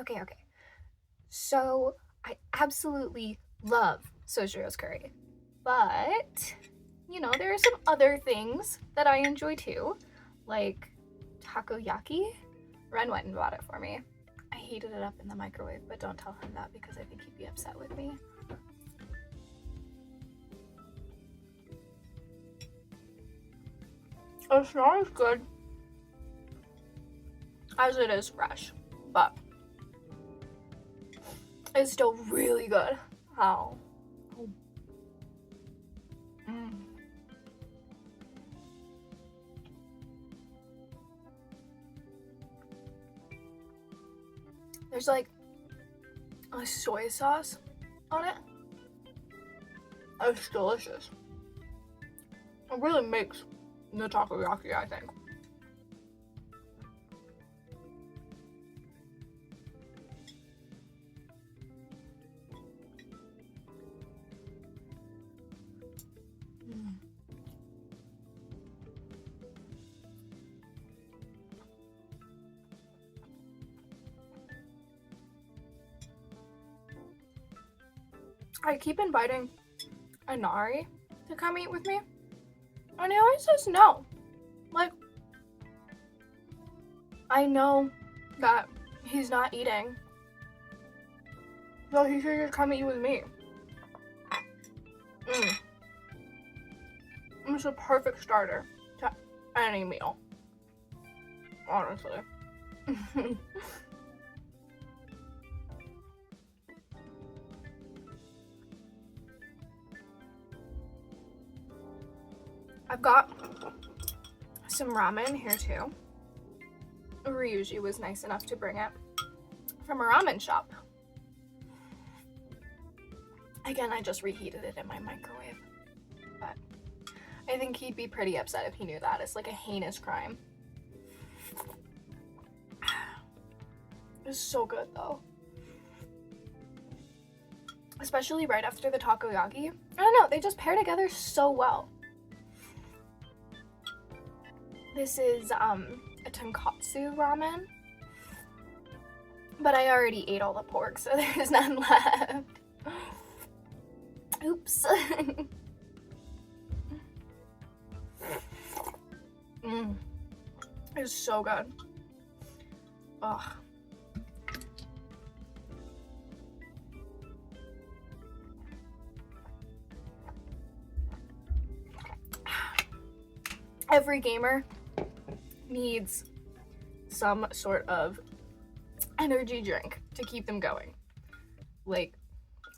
Okay. So, I absolutely love Sojiro's curry. But, there are some other things that I enjoy too, like takoyaki. Ren went and bought it for me. I heated it up in the microwave, but don't tell him that because I think he'd be upset with me. It's not as good as it is fresh, but it's still really good. How? There's like a soy sauce on it. It's delicious. It really makes the takoyaki, I think. I keep inviting Inari to come eat with me, and he always says no. Like, I know that he's not eating, so he should just come eat with me. It's a perfect starter to any meal, honestly. I've got some ramen here too. Ryuji was nice enough to bring it from a ramen shop. Again, I just reheated it in my microwave, but I think he'd be pretty upset if he knew that. It's like a heinous crime. It's so good though. Especially right after the takoyaki. I don't know, they just pair together so well. This is a tonkatsu ramen, but I already ate all the pork, so there's none left. Oops. It's so good. Ugh. Every gamer needs some sort of energy drink to keep them going. Like,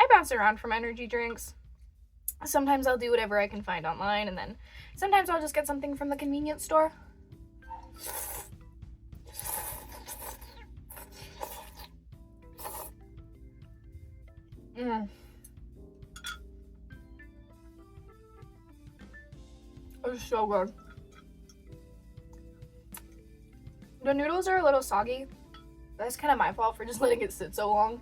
I bounce around from energy drinks. Sometimes I'll do whatever I can find online, and then sometimes I'll just get something from the convenience store. It's so good. The noodles are a little soggy. That's kind of my fault for just letting it sit so long.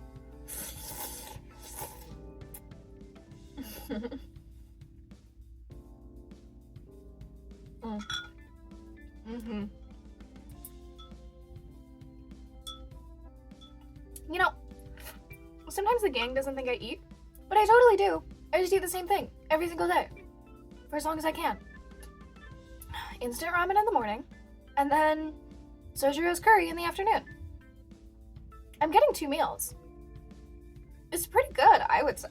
You know, sometimes the gang doesn't think I eat, but I totally do. I just eat the same thing every single day for as long as I can. Instant ramen in the morning, and then Sojiro's curry in the afternoon. I'm getting 2 meals. It's pretty good, I would say.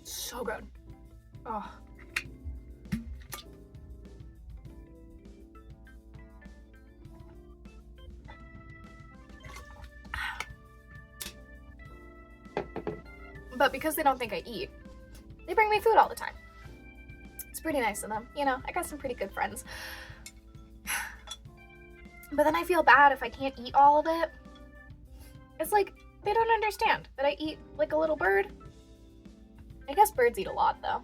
So good. Oh. But because they don't think I eat, they bring me food all the time. It's pretty nice of them. You know, I got some pretty good friends. But then I feel bad if I can't eat all of it. It's like, they don't understand that I eat like a little bird. I guess birds eat a lot, though.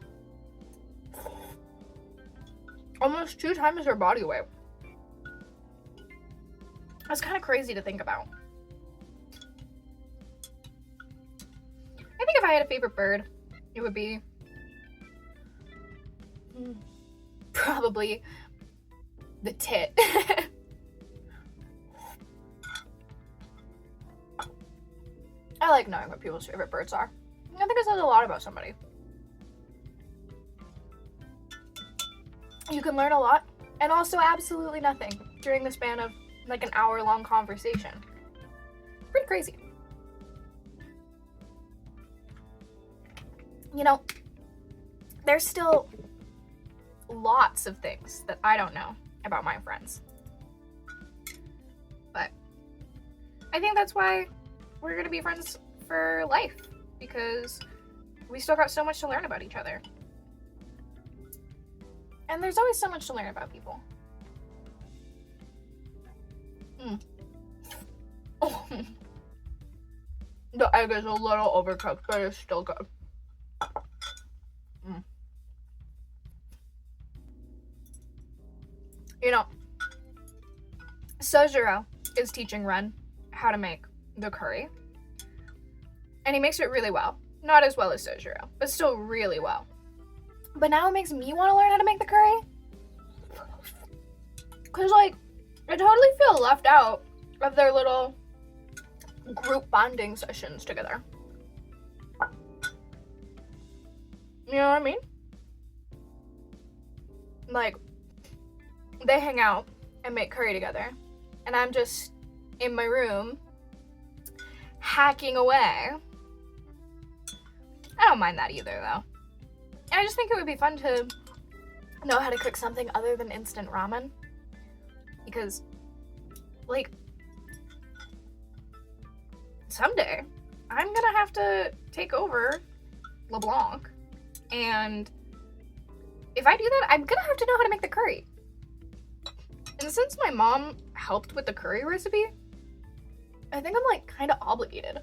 Almost 2 times their body weight. It's kind of crazy to think about. I think if I had a favorite bird, it would be probably the tit. I like knowing what people's favorite birds are. I think it says a lot about somebody. You can learn a lot, and also absolutely nothing during the span of like an hour-long conversation. Pretty crazy. You know, there's still lots of things that I don't know about my friends. But I think that's why we're gonna be friends for life, because we still got so much to learn about each other. And there's always so much to learn about people. Oh. The egg is a little overcooked, but it's still good. You know, Sojiro is teaching Ren how to make the curry. And he makes it really well. Not as well as Sojiro, but still really well. But now it makes me want to learn how to make the curry. Because, like, I totally feel left out of their little group bonding sessions together. You know what I mean? Like, they hang out and make curry together, and I'm just in my room hacking away. I don't mind that either, though. I just think it would be fun to know how to cook something other than instant ramen. Because, like, someday I'm gonna have to take over LeBlanc, and if I do that, I'm gonna have to know how to make the curry. And since my mom helped with the curry recipe, I think I'm, like, kind of obligated.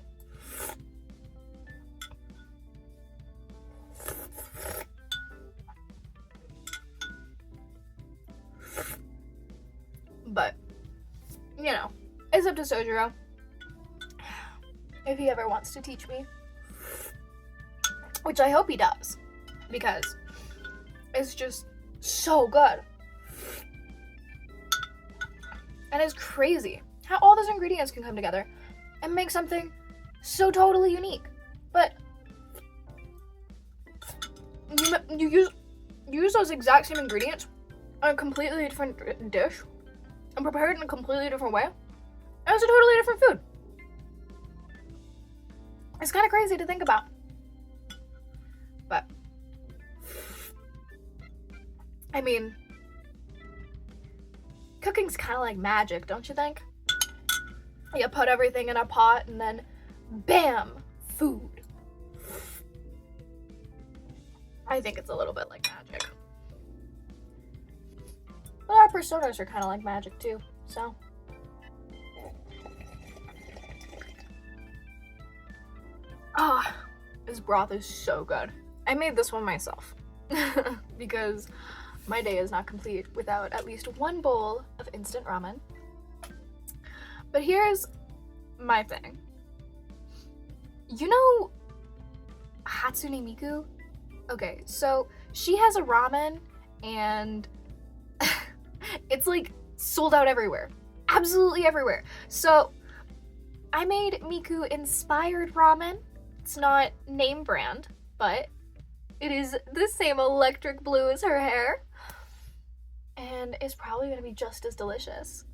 But, you know, it's up to Sojiro if he ever wants to teach me. Which I hope he does, because it's just so good. And it's crazy how all those ingredients can come together and make something so totally unique. But you use those exact same ingredients on a completely different dish and prepare it in a completely different way, and it's a totally different food. It's kind of crazy to think about. But, I mean, cooking's kind of like magic, don't you think? You put everything in a pot and then, bam, food. I think it's a little bit like magic. But our personas are kind of like magic too, so. Ah, this broth is so good. I made this one myself because my day is not complete without at least one bowl of instant ramen. But here's my thing. You know Hatsune Miku? Okay, so she has a ramen and it's like sold out everywhere. Absolutely everywhere. So I made Miku inspired ramen. It's not name brand, but it is the same electric blue as her hair. And it's probably gonna be just as delicious.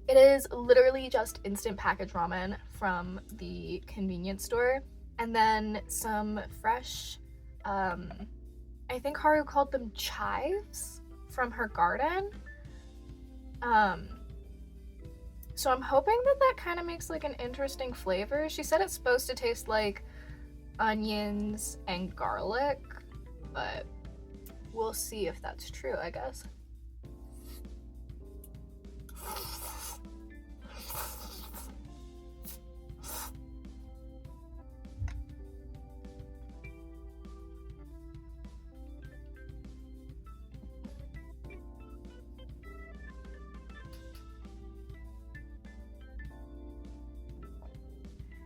It is literally just instant packaged ramen from the convenience store. And then some fresh, I think Haru called them chives from her garden. So I'm hoping that that kind of makes like an interesting flavor. She said it's supposed to taste like onions and garlic, but we'll see if that's true, I guess.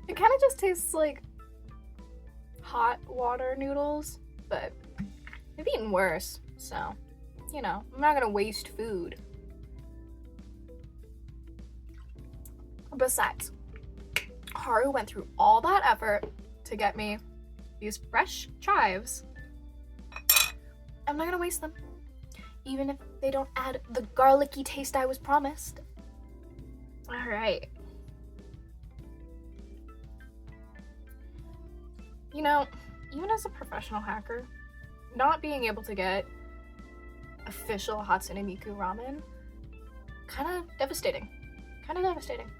It kind of just tastes like hot water noodles, but I've eaten worse, so, you know, I'm not gonna waste food. Besides, Haru went through all that effort to get me these fresh chives. I'm not gonna waste them, even if they don't add the garlicky taste I was promised. All right. You know, even as a professional hacker, not being able to get official Hatsune Miku ramen, kind of devastating. Kind of devastating.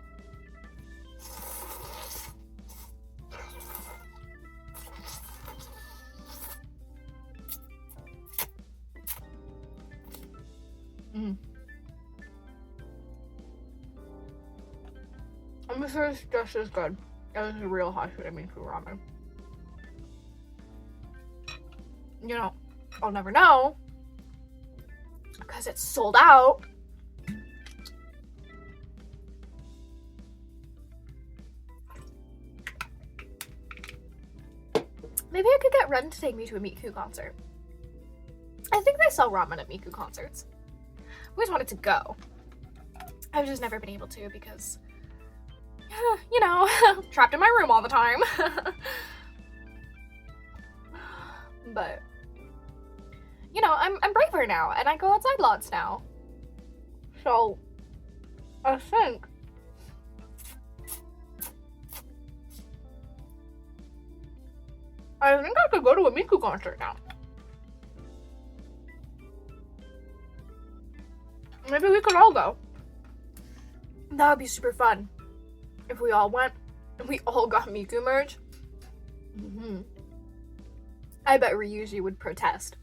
I'm sure it's just as good as the real Hatsune Miku ramen. You know, I'll never know because it's sold out. Maybe I could get Ren to take me to a Miku concert. I think they sell ramen at Miku concerts. I always wanted to go. I've just never been able to because, you know, trapped in my room all the time. But, you know, I'm braver now, and I go outside lots now. So, I think I could go to a Miku concert now. Maybe we could all go. That would be super fun. If we all went and we all got Miku merch. I bet Ryuji would protest.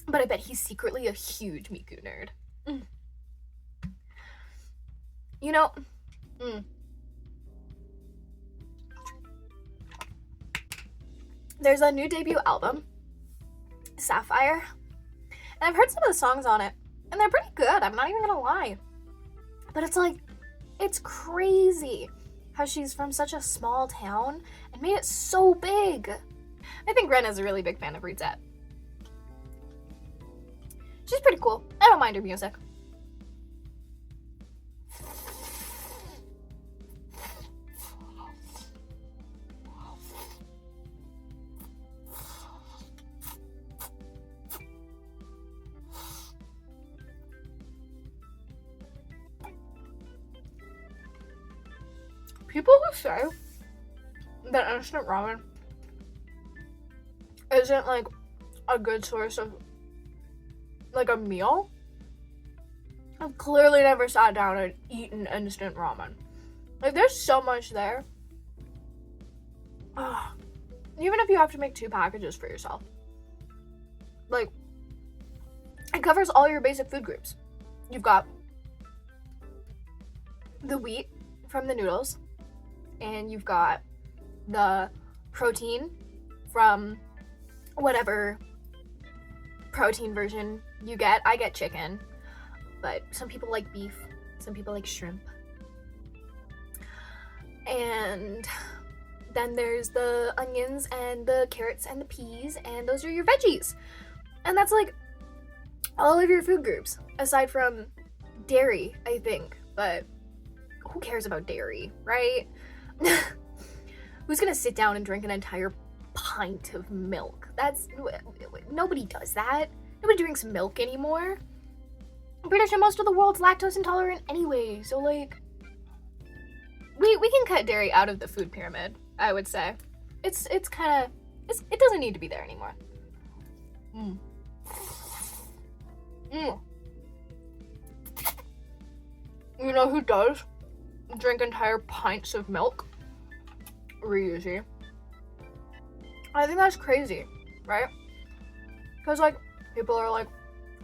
But I bet he's secretly a huge Miku nerd. You know, there's a new debut album, Sapphire, and I've heard some of the songs on it, and they're pretty good, I'm not even gonna lie. But it's like, it's crazy how she's from such a small town and made it so big. I think Ren is a really big fan of Rizette. She's pretty cool. I don't mind her music. People who say that instant ramen isn't like a good source of like a meal, I've clearly never sat down and eaten instant ramen. Like, there's so much there. Even if you have to make 2 packages for yourself, like, it covers all your basic food groups. You've got the wheat from the noodles, and you've got the protein from whatever protein version you get. I get chicken, but some people like beef, some people like shrimp. And then there's the onions and the carrots and the peas, and those are your veggies. And that's like all of your food groups, aside from dairy, I think. But who cares about dairy, right? Who's gonna sit down and drink an entire pint of milk? Nobody does that. Nobody drinks milk anymore. I'm pretty sure most of the world's lactose intolerant anyway, so like, we can cut dairy out of the food pyramid, I would say. It doesn't need to be there anymore. You know who does drink entire pints of milk? Ryuji. I think that's crazy, right? Because, like, people are like,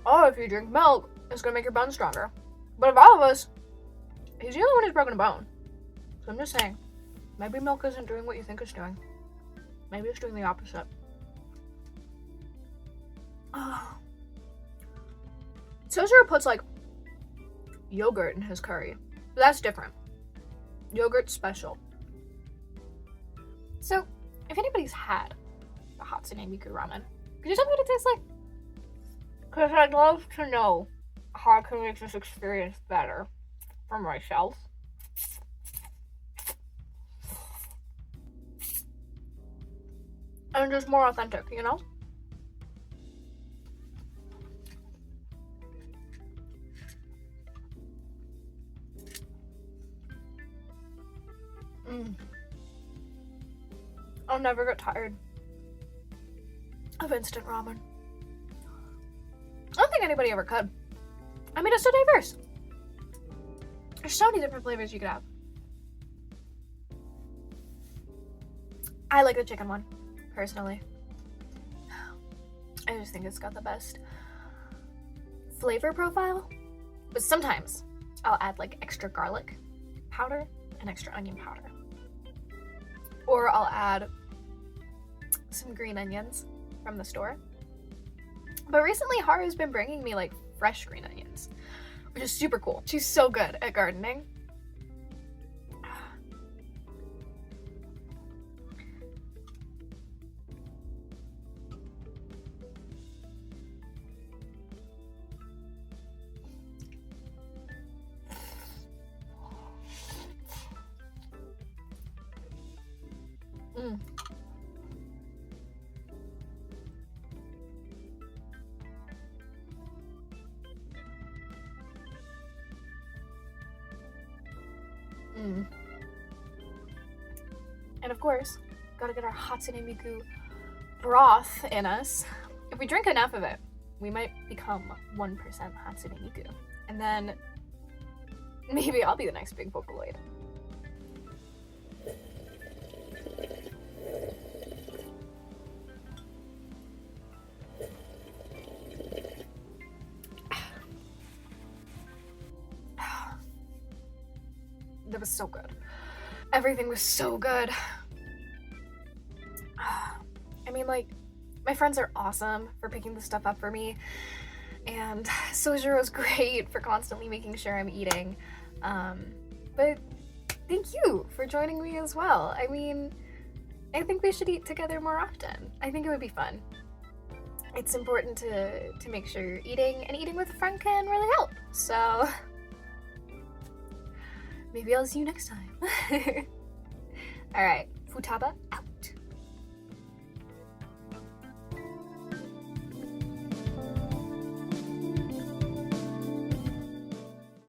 oh, if you drink milk, it's gonna make your bones stronger. But of all of us, he's the only one who's broken a bone. So I'm just saying, maybe milk isn't doing what you think it's doing. Maybe it's doing the opposite. Sojiro puts, like, yogurt in his curry. But that's different. Yogurt's special. So, if anybody's had the Hatsune Miku ramen, could you tell me what it tastes like? Because I'd love to know how I can make this experience better for myself. And just more authentic, you know? I'll never get tired of instant ramen. I don't think anybody ever could. I mean, it's so diverse. There's so many different flavors you could have. I like the chicken one, personally. I just think it's got the best flavor profile. But sometimes I'll add like extra garlic powder and extra onion powder. Or I'll add some green onions from the store. But recently Haru's been bringing me like fresh green onions, which is super cool. She's so good at gardening. And of course, gotta get our Hatsune Miku broth in us. If we drink enough of it, we might become 1% Hatsune Miku. And then maybe I'll be the next big Vocaloid. That was so good. Everything was so good. I mean, like, my friends are awesome for picking this stuff up for me, and Sojiro's great for constantly making sure I'm eating. But thank you for joining me as well. I mean, I think we should eat together more often. I think it would be fun. It's important to make sure you're eating, and eating with a friend can really help. So maybe I'll see you next time. Alright, Futaba out.